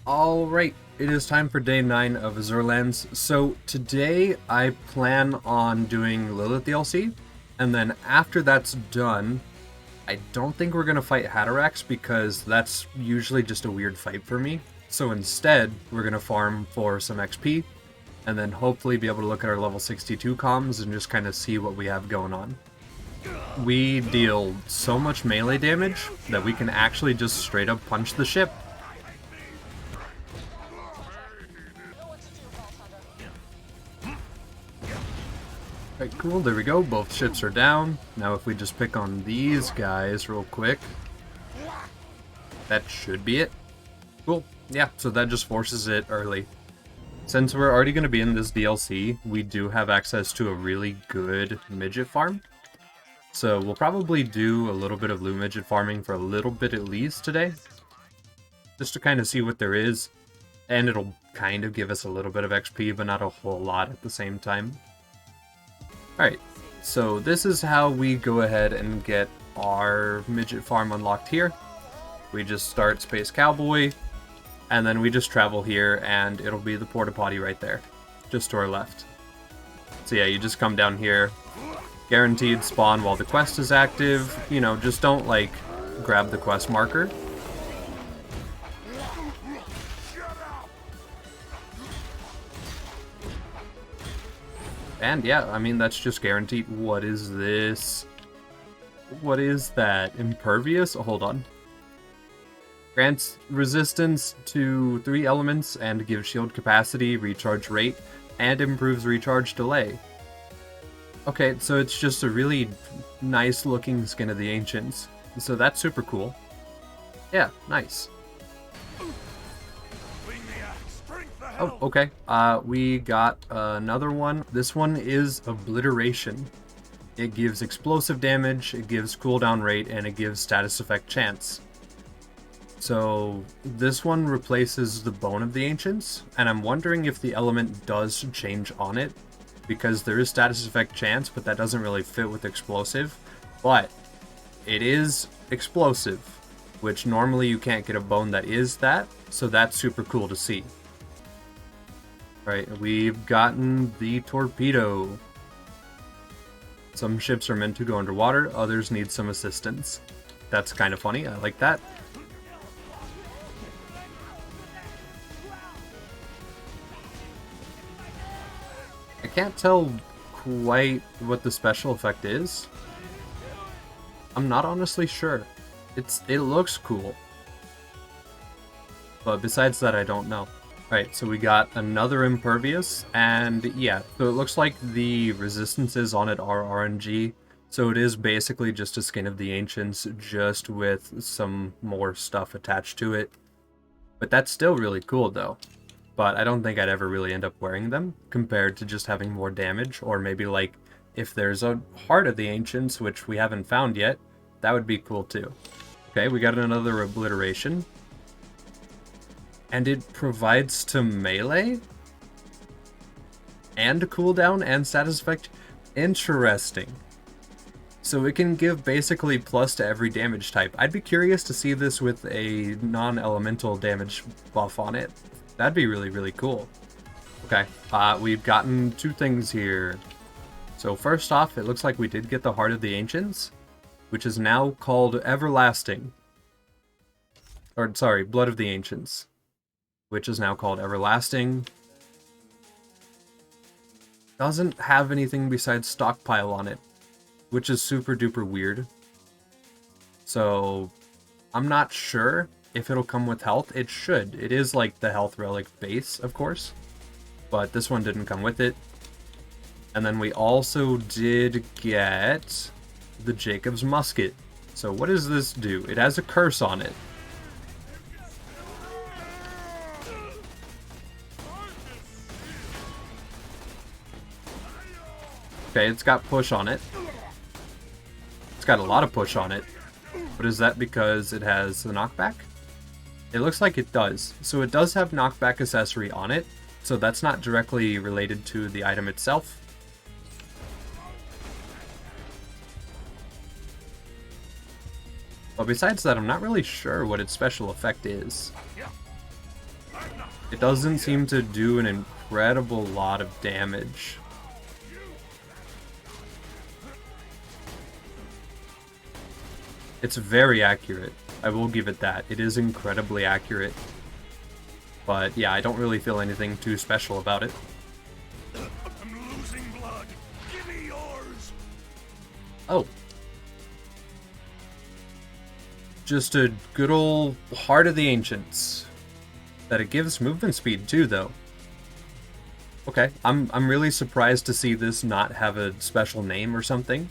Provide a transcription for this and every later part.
Alright, it is time for day 9 of Azurelands. So today I plan on doing Lilith DLC, and then after that's done, I don't think we're going to fight Hatterax because that's usually just a weird fight for me. So instead, we're going to farm for some XP, and then hopefully be able to look at our level 62 comms and just kind of see what we have going on. We deal so much melee damage that we can actually just straight up punch the ship. Alright, cool, there we go, both ships are down. Now if we just pick on these guys real quick, that should be it. Cool, yeah, so that just forces it early. Since we're already going to be in this DLC, we do have access to a really good midget farm. So we'll probably do a little bit of blue midget farming for a little bit at least today, just to kind of see what there is, and it'll kind of give us a little bit of XP, but not a whole lot at the same time. Alright, so this is how we go ahead and get our midget farm unlocked here. We just start Space Cowboy, and then we just travel here, and it'll be the porta potty right there, just to our left. So yeah, you just come down here, guaranteed spawn while the quest is active. You know, just don't, like, grab the quest marker. And yeah, I mean, that's just guaranteed. What is this? What is that? Impervious? Oh, hold on. Grants resistance to 3 elements and gives shield capacity, recharge rate, and improves recharge delay. Okay, so it's just a really nice looking skin of the Ancients. So that's super cool. Yeah, nice. Oh, okay. We got another one. This one is Obliteration. It gives explosive damage, it gives cooldown rate, and it gives status effect chance. So this one replaces the Bone of the Ancients, and I'm wondering if the element does change on it, because there is status effect chance, but that doesn't really fit with explosive. But it is explosive, which normally you can't get a bone that is that, so that's super cool to see. Right, we've gotten the torpedo. Some ships are meant to go underwater, others need some assistance. That's kind of funny, I like that. I can't tell quite what the special effect is. I'm not honestly sure. It looks cool. But besides that, I don't know. Alright, so we got another Impervious, and yeah, so it looks like the resistances on it are RNG, so it is basically just a skin of the Ancients, just with some more stuff attached to it. But that's still really cool though. But I don't think I'd ever really end up wearing them, compared to just having more damage, or maybe like, if there's a Heart of the Ancients, which we haven't found yet, that would be cool too. Okay, we got another Obliteration. And it provides to melee? And cooldown and status effect? Interesting. So it can give basically plus to every damage type. I'd be curious to see this with a non-elemental damage buff on it. That'd be really, really cool. Okay, we've gotten 2 things here. So first off, it looks like we did get the Heart of the Ancients, which is now called Everlasting. Or, sorry, Blood of the Ancients, which is now called Everlasting. Doesn't have anything besides Stockpile on it, which is super duper weird. So, I'm not sure if it'll come with health. It should. It is like the health relic base, of course. But this one didn't come with it. And then we also did get the Jacob's Musket. So what does this do? It has a curse on it. Okay, it's got push on it. It's got a lot of push on it. But is that because it has the knockback? It looks like it does. So it does have knockback accessory on it, so that's not directly related to the item itself. But besides that, I'm not really sure what its special effect is. It doesn't seem to do an incredible lot of damage. It's very accurate. I will give it that. It is incredibly accurate. But yeah, I don't really feel anything too special about it. I'm losing blood. Give me yours. Oh. Just a good old Heart of the Ancients. That it gives movement speed too, though. Okay, I'm really surprised to see this not have a special name or something.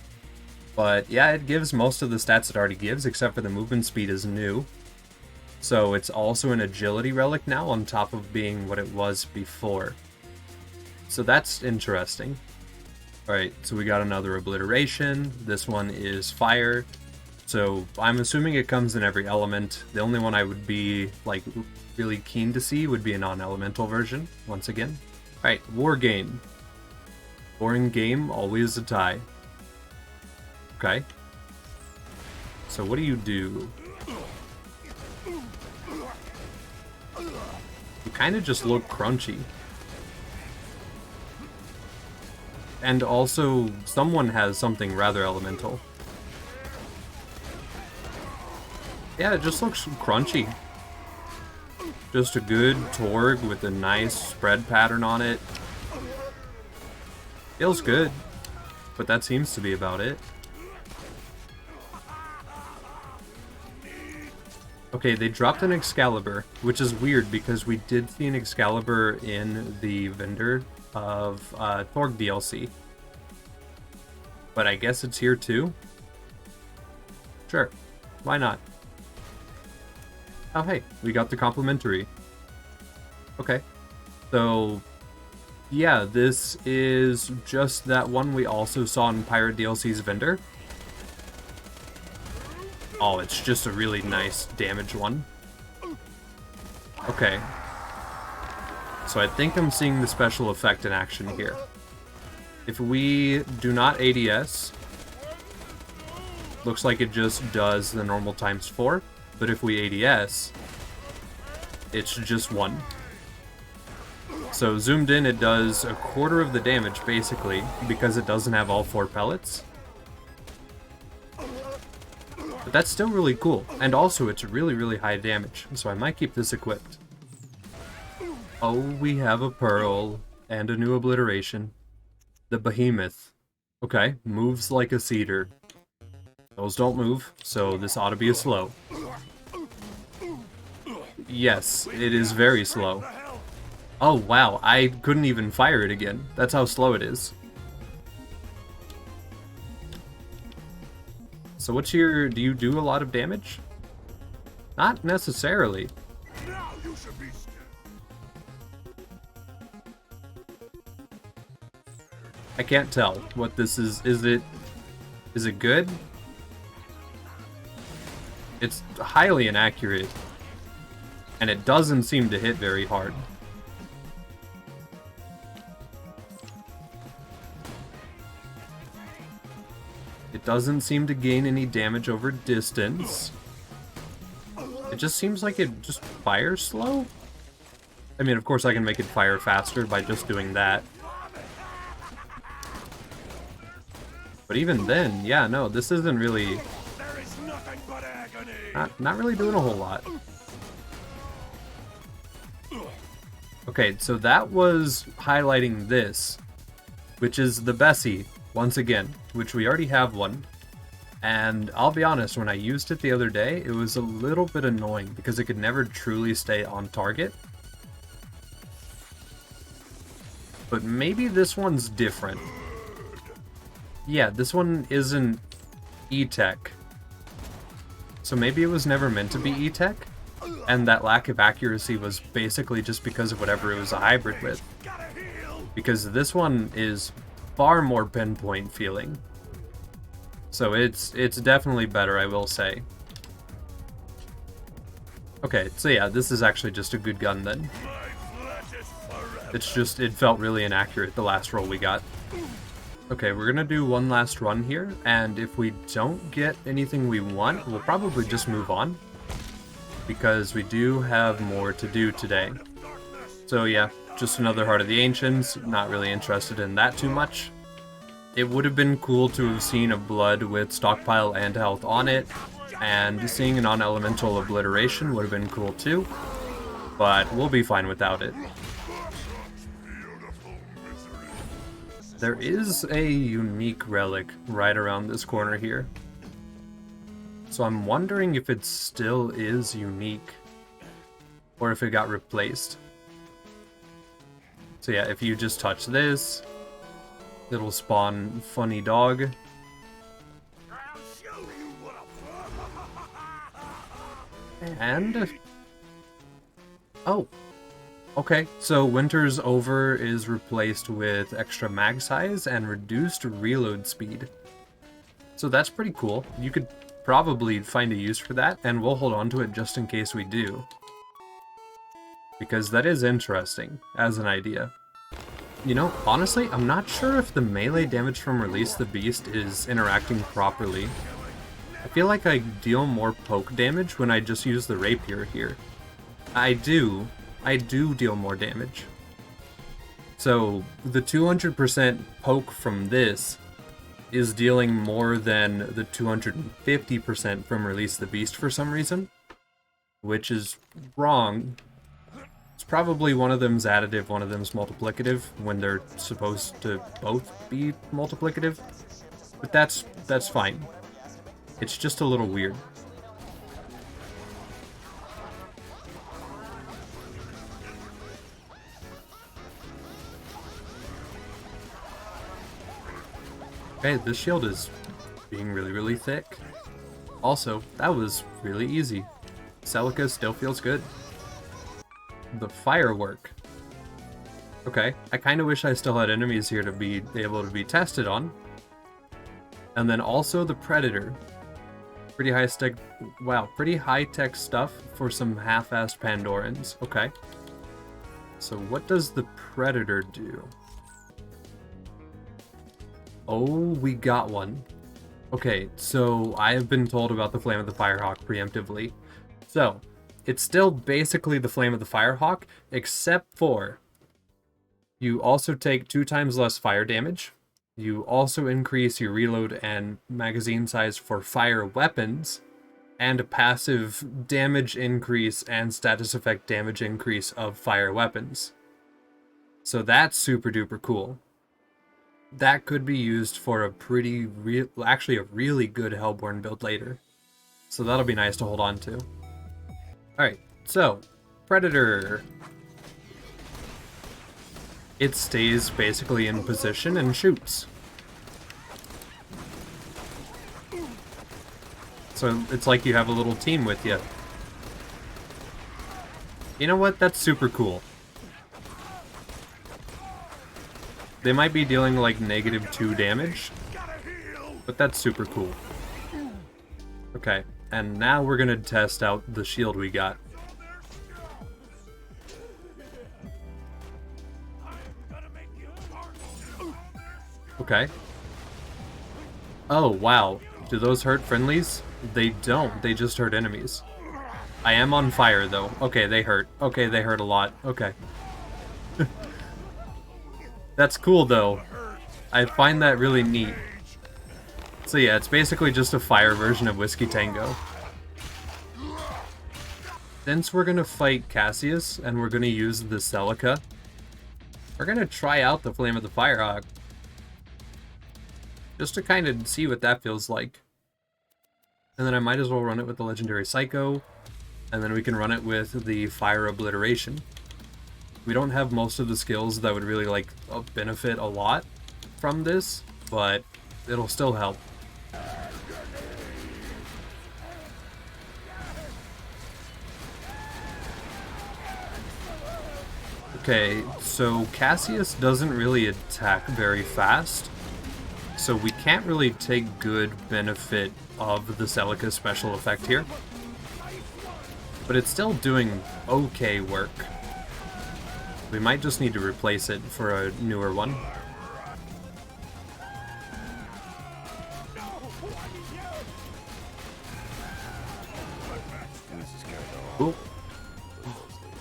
But yeah, it gives most of the stats it already gives, except for the movement speed is new. So it's also an agility relic now, on top of being what it was before. So that's interesting. Alright, so we got another obliteration. This one is fire. So I'm assuming it comes in every element. The only one I would be, like, really keen to see would be a non-elemental version, once again. Alright, War Game. Boring game, always a tie. Okay. So what do? You kind of just look crunchy. And also, someone has something rather elemental. Yeah, it just looks crunchy. Just a good Torg with a nice spread pattern on it. Feels good, but that seems to be about it. Okay, they dropped an Excalibur, which is weird because we did see an Excalibur in the vendor of Torg DLC. But I guess it's here too? Sure, why not? Oh hey, we got the complimentary. Okay, so yeah, this is just that one we also saw in Pirate DLC's vendor. Oh, it's just a really nice damage one. Okay. So I think I'm seeing the special effect in action here. If we do not ADS, looks like it just does the normal ×4, but if we ADS, it's just 1. So zoomed in, it does a quarter of the damage, basically, because it doesn't have all 4 pellets. But that's still really cool, and also it's really, really high damage, so I might keep this equipped. Oh, we have a Pearl, and a new obliteration. The Behemoth. Okay, moves like a cedar. Those don't move, so this ought to be a slow. Yes, it is very slow. Oh wow, I couldn't even fire it again. That's how slow it is. So what's your... do you do a lot of damage? Not necessarily. Now you should be scared. I can't tell what this is. Is it good? It's highly inaccurate. And it doesn't seem to hit very hard. It doesn't seem to gain any damage over distance. It just seems like it just fires slow. I mean, of course I can make it fire faster by just doing that. But even then, yeah, no, this isn't really... There is nothing but agony. Not really doing a whole lot. Okay, so that was highlighting this, which is the Bessie, once again, which we already have one. And I'll be honest, when I used it the other day, it was a little bit annoying because it could never truly stay on target. But maybe this one's different. Yeah, this one isn't E-Tech. So maybe it was never meant to be E-Tech, and that lack of accuracy was basically just because of whatever it was a hybrid with. Because this one is far more pinpoint feeling. So it's definitely better, I will say. Okay, so yeah, this is actually just a good gun then. It's just, it felt really inaccurate the last roll we got. Okay, we're gonna do one last run here, and if we don't get anything we want, we'll probably just move on. Because we do have more to do today. So yeah, just another Heart of the Ancients, not really interested in that too much. It would have been cool to have seen a blood with stockpile and health on it, and seeing a non-elemental obliteration would have been cool too, but we'll be fine without it. There is a unique relic right around this corner here, so I'm wondering if it still is unique, or if it got replaced. So yeah, if you just touch this, it'll spawn funny dog. And... oh. Okay, so Winter's Over is replaced with extra mag size and reduced reload speed. So that's pretty cool. You could probably find a use for that, and we'll hold on to it just in case we do. Because that is interesting, as an idea. You know, honestly, I'm not sure if the melee damage from Release the Beast is interacting properly. I feel like I deal more poke damage when I just use the rapier here. I do deal more damage. So, the 200% poke from this is dealing more than the 250% from Release the Beast for some reason, which is wrong. It's probably one of them's additive, one of them's multiplicative, when they're supposed to both be multiplicative. But that's fine. It's just a little weird. Okay, this shield is being really, really thick. Also, that was really easy. Celica still feels good. The firework. Okay, I kind of wish I still had enemies here to be able to be tested on. And then also the Predator. Pretty high-tech, wow, pretty high-tech stuff for some half-assed Pandorans. Okay. So what does the Predator do? Oh, we got one. Okay, so I have been told about the Flame of the Firehawk preemptively. So, it's still basically the Flame of the Firehawk, except for you also take 2 times less fire damage. You also increase your reload and magazine size for fire weapons, and a passive damage increase and status effect damage increase of fire weapons. So that's super duper cool. That could be used for a actually a really good Hellborn build later. So that'll be nice to hold on to. Alright, so, Predator. It stays basically in position and shoots. So it's like you have a little team with you. You know what? That's super cool. They might be dealing like -2 damage, but that's super cool. Okay, and now we're gonna test out the shield we got. Okay. Oh, wow. Do those hurt friendlies? They don't. They just hurt enemies. I am on fire, though. Okay, they hurt. Okay, they hurt a lot. Okay. That's cool, though. I find that really neat. So yeah, it's basically just a fire version of Whiskey Tango. Since we're gonna fight Cassius, and we're gonna use the Celica, we're gonna try out the Flame of the Firehawk. Just to kind of see what that feels like. And then I might as well run it with the Legendary Psycho, and then we can run it with the Fire Obliteration. We don't have most of the skills that would really like benefit a lot from this, but it'll still help. Okay, so Cassius doesn't really attack very fast, so we can't really take good benefit of the Celica special effect here. But it's still doing okay work. We might just need to replace it for a newer one. Cool.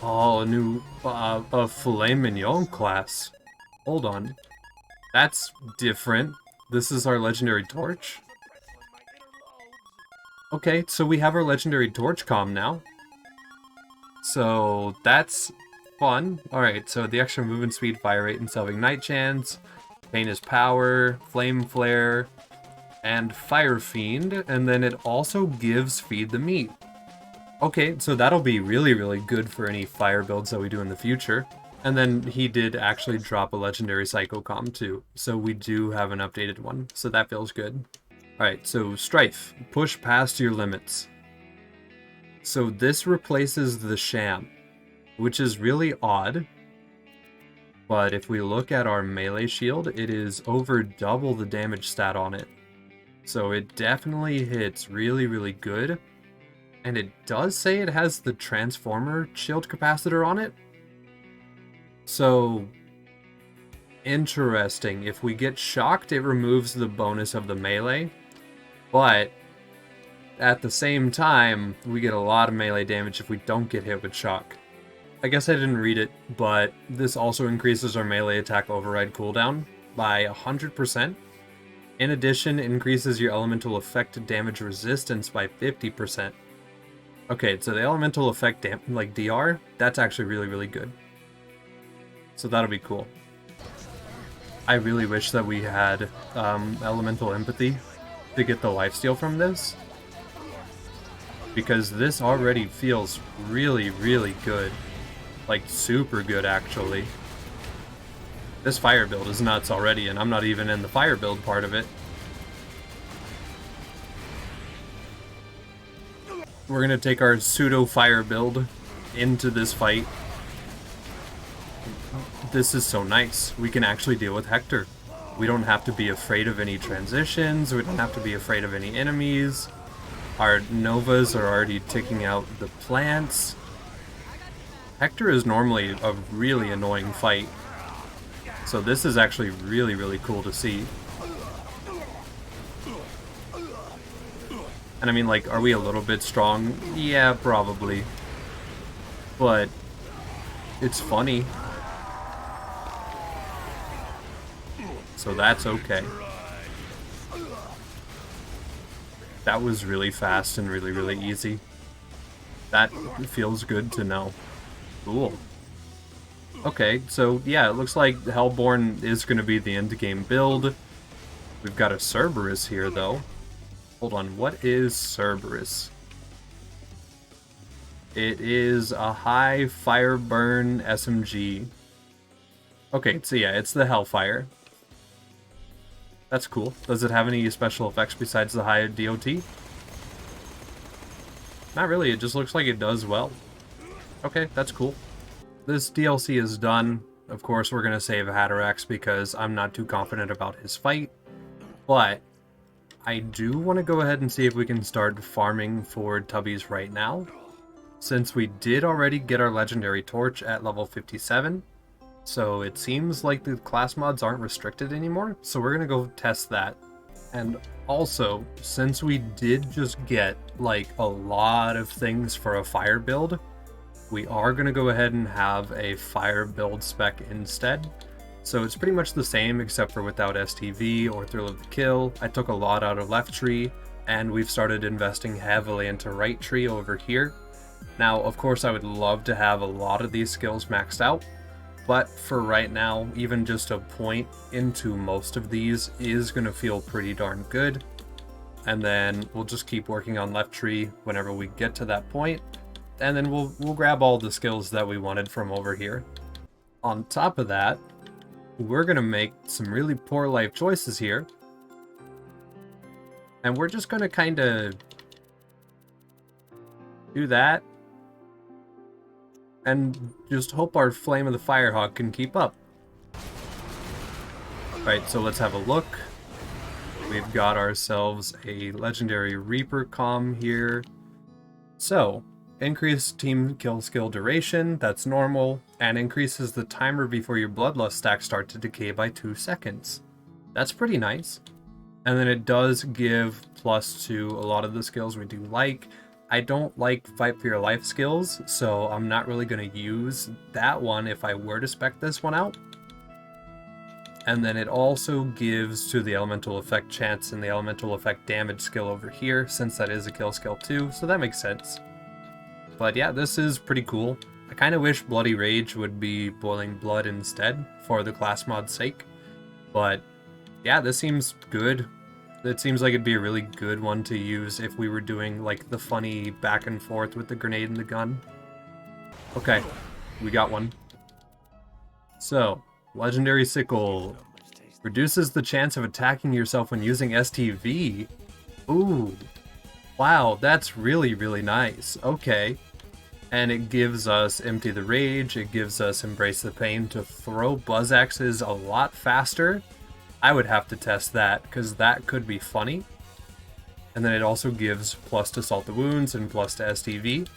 Oh, a new, a filet mignon class. Hold on. That's different. This is our legendary torch? Okay, so we have our legendary torch comm now. So, that's fun. Alright, so the extra movement speed, fire rate, and self-ignite chance. Pain is power, flame flare, and fire fiend. And then it also gives feed the meat. Okay, so that'll be really, really good for any fire builds that we do in the future. And then he did actually drop a legendary Psycho Comm too, so we do have an updated one, so that feels good. Alright, so Strife, push past your limits. So this replaces the Sham, which is really odd. But if we look at our melee shield, it is over double the damage stat on it. So it definitely hits really, really good. And it does say it has the Transformer shield capacitor on it. So, interesting. If we get shocked, it removes the bonus of the melee. But, at the same time, we get a lot of melee damage if we don't get hit with shock. I guess I didn't read it, but this also increases our melee attack override cooldown by 100%. In addition, increases your elemental effect damage resistance by 50%. Okay, so the elemental effect, like DR, that's actually really, really good. So that'll be cool. I really wish that we had elemental empathy to get the lifesteal from this. Because this already feels really, really good. Like, super good, actually. This fire build is nuts already, and I'm not even in the fire build part of it. We're gonna take our pseudo-fire build into this fight. This is so nice. We can actually deal with Hector. We don't have to be afraid of any transitions, we don't have to be afraid of any enemies. Our Novas are already taking out the plants. Hector is normally a really annoying fight. So this is actually really, really cool to see. And I mean, like, are we a little bit strong? Yeah, probably. But it's funny. So that's okay. That was really fast and really, really easy. That feels good to know. Cool. Okay, so yeah, it looks like Hellborn is going to be the end-game build. We've got a Cerberus here, though. Hold on, what is Cerberus? It is a high fire burn SMG. Okay, so yeah, it's the Hellfire. That's cool. Does it have any special effects besides the high DOT? Not really, it just looks like it does well. Okay, that's cool. This DLC is done. Of course, we're going to save Hatterax because I'm not too confident about his fight. But I do want to go ahead and see if we can start farming for Tubbies right now. Since we did already get our Legendary Torch at level 57. So it seems like the class mods aren't restricted anymore. So we're going to go test that. And also, since we did just get like a lot of things for a fire build, we are going to go ahead and have a fire build spec instead. So it's pretty much the same except for without STV or Thrill of the Kill. I took a lot out of left tree, and we've started investing heavily into right tree over here. Now, of course, I would love to have a lot of these skills maxed out, but for right now, even just a point into most of these is going to feel pretty darn good. And then we'll just keep working on left tree whenever we get to that point. And then we'll grab all the skills that we wanted from over here. On top of that, we're going to make some really poor life choices here. And we're just going to kind of do that. And just hope our Flame of the Firehawk can keep up. Right, so let's have a look. We've got ourselves a Legendary Reaper comm here. So, increased team kill skill duration, that's normal, and increases the timer before your Bloodlust stacks start to decay by 2 seconds. That's pretty nice. And then it does give plus to a lot of the skills we do like. I don't like fight for your life skills, so I'm not really going to use that one if I were to spec this one out. And then it also gives to the elemental effect chance and the elemental effect damage skill over here, since that is a kill skill too, so that makes sense. But yeah, this is pretty cool. I kind of wish Bloody Rage would be Boiling Blood instead, for the class mod's sake. But yeah, this seems good. It seems like it'd be a really good one to use if we were doing like the funny back and forth with the grenade and the gun. Okay, we got one. So, Legendary Sickle. Reduces the chance of attacking yourself when using STV. Ooh. Wow, that's really, really nice. Okay. And it gives us Empty the Rage, it gives us Embrace the Pain to throw buzz axes a lot faster. I would have to test that, because that could be funny. And then it also gives plus to Salt the Wounds and plus to STV.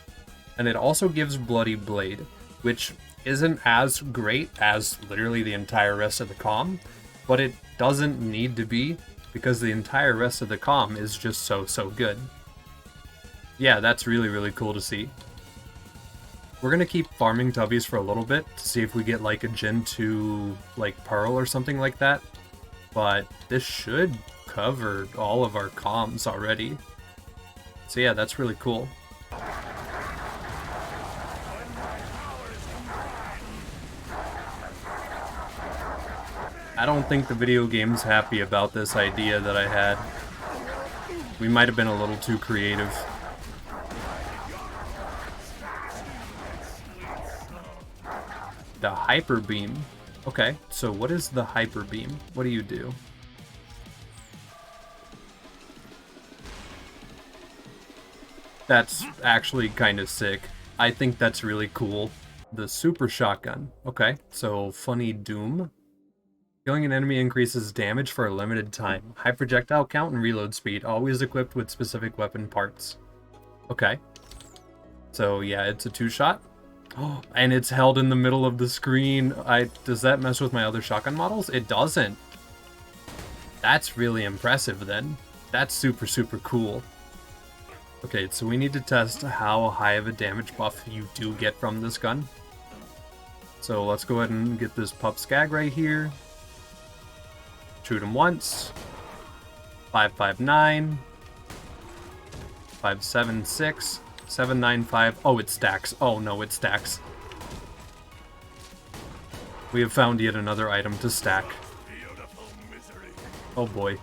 And it also gives Bloody Blade, which isn't as great as literally the entire rest of the comm, but it doesn't need to be, because the entire rest of the comm is just so good. Yeah, that's really, really cool to see. We're gonna keep farming Tubbies for a little bit to see if we get like a Gen 2 like Pearl or something like that. But this should cover all of our comms already. So yeah, that's really cool. I don't think the video game's happy about this idea that I had. We might have been a little too creative. The Hyper Beam. Okay, so what is the Hyper Beam? What do you do? That's actually kind of sick. I think that's really cool. The Super Shotgun. Okay, so Funny Doom. Killing an enemy increases damage for a limited time. High projectile count and reload speed, always equipped with specific weapon parts. Okay. So yeah, it's a 2-shot. Oh, and it's held in the middle of the screen. Does that mess with my other shotgun models? It doesn't. That's really impressive then. That's super cool. Okay, so we need to test how high of a damage buff you do get from this gun. So let's go ahead and get this Pup Skag right here. Shoot him once. 559. 576. 795. Oh, it stacks. Oh no, it stacks. We have found yet another item to stack. Oh boy.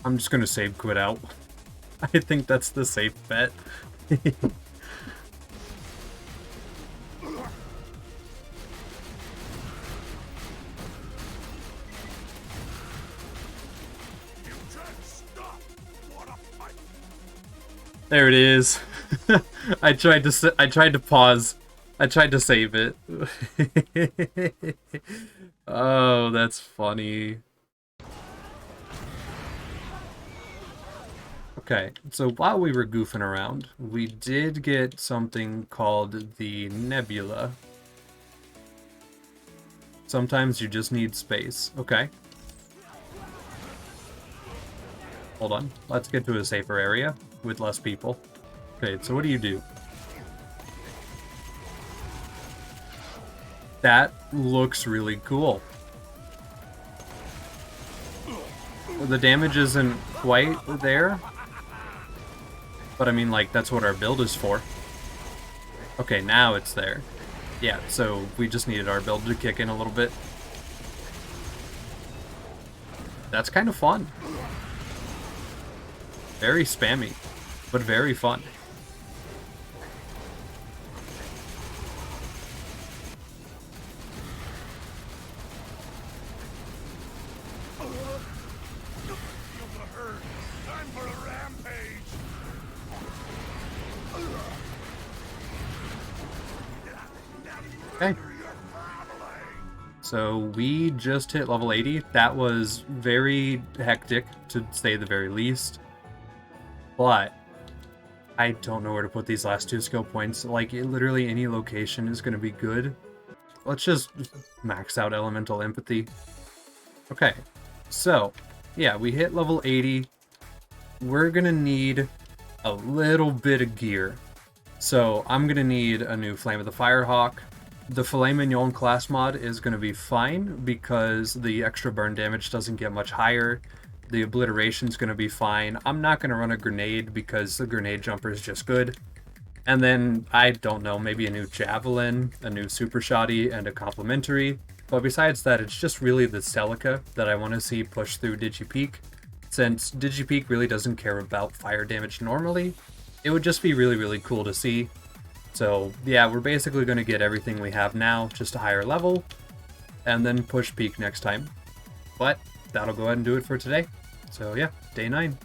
I'm just gonna save quit out. I think that's the safe bet. There it is. I tried to pause. I tried to save it. Oh, that's funny. Okay, so while we were goofing around, we did get something called the Nebula. Sometimes you just need space. Okay. Hold on. Let's get to a safer area with less people. Okay, so what do? That looks really cool. The damage isn't quite there, but I mean, like, that's what our build is for. Okay, now it's there. Yeah, so we just needed our build to kick in a little bit. That's kind of fun. Very spammy, but very fun. Feel the hurt. Time for a rampage. Okay. So we just hit level 80. That was very hectic, to say the very least. But I don't know where to put these last 2 skill points. Like, literally any location is going to be good. Let's just max out Elemental Empathy. Okay, so, yeah, we hit level 80. We're going to need a little bit of gear. So I'm going to need a new Flame of the Firehawk. The Filet Mignon class mod is going to be fine because the extra burn damage doesn't get much higher. The obliteration is going to be fine. I'm not going to run a grenade because the grenade jumper is just good. And then, I don't know, maybe a new javelin, a new super shoddy, and a complementary. But besides that, it's just really the Celica that I want to see push through Digipeak. Since Digipeak really doesn't care about fire damage normally, it would just be really, really cool to see. So yeah, we're basically going to get everything we have now, just a higher level, and then push peak next time. But that'll go ahead and do it for today. So yeah, day 9.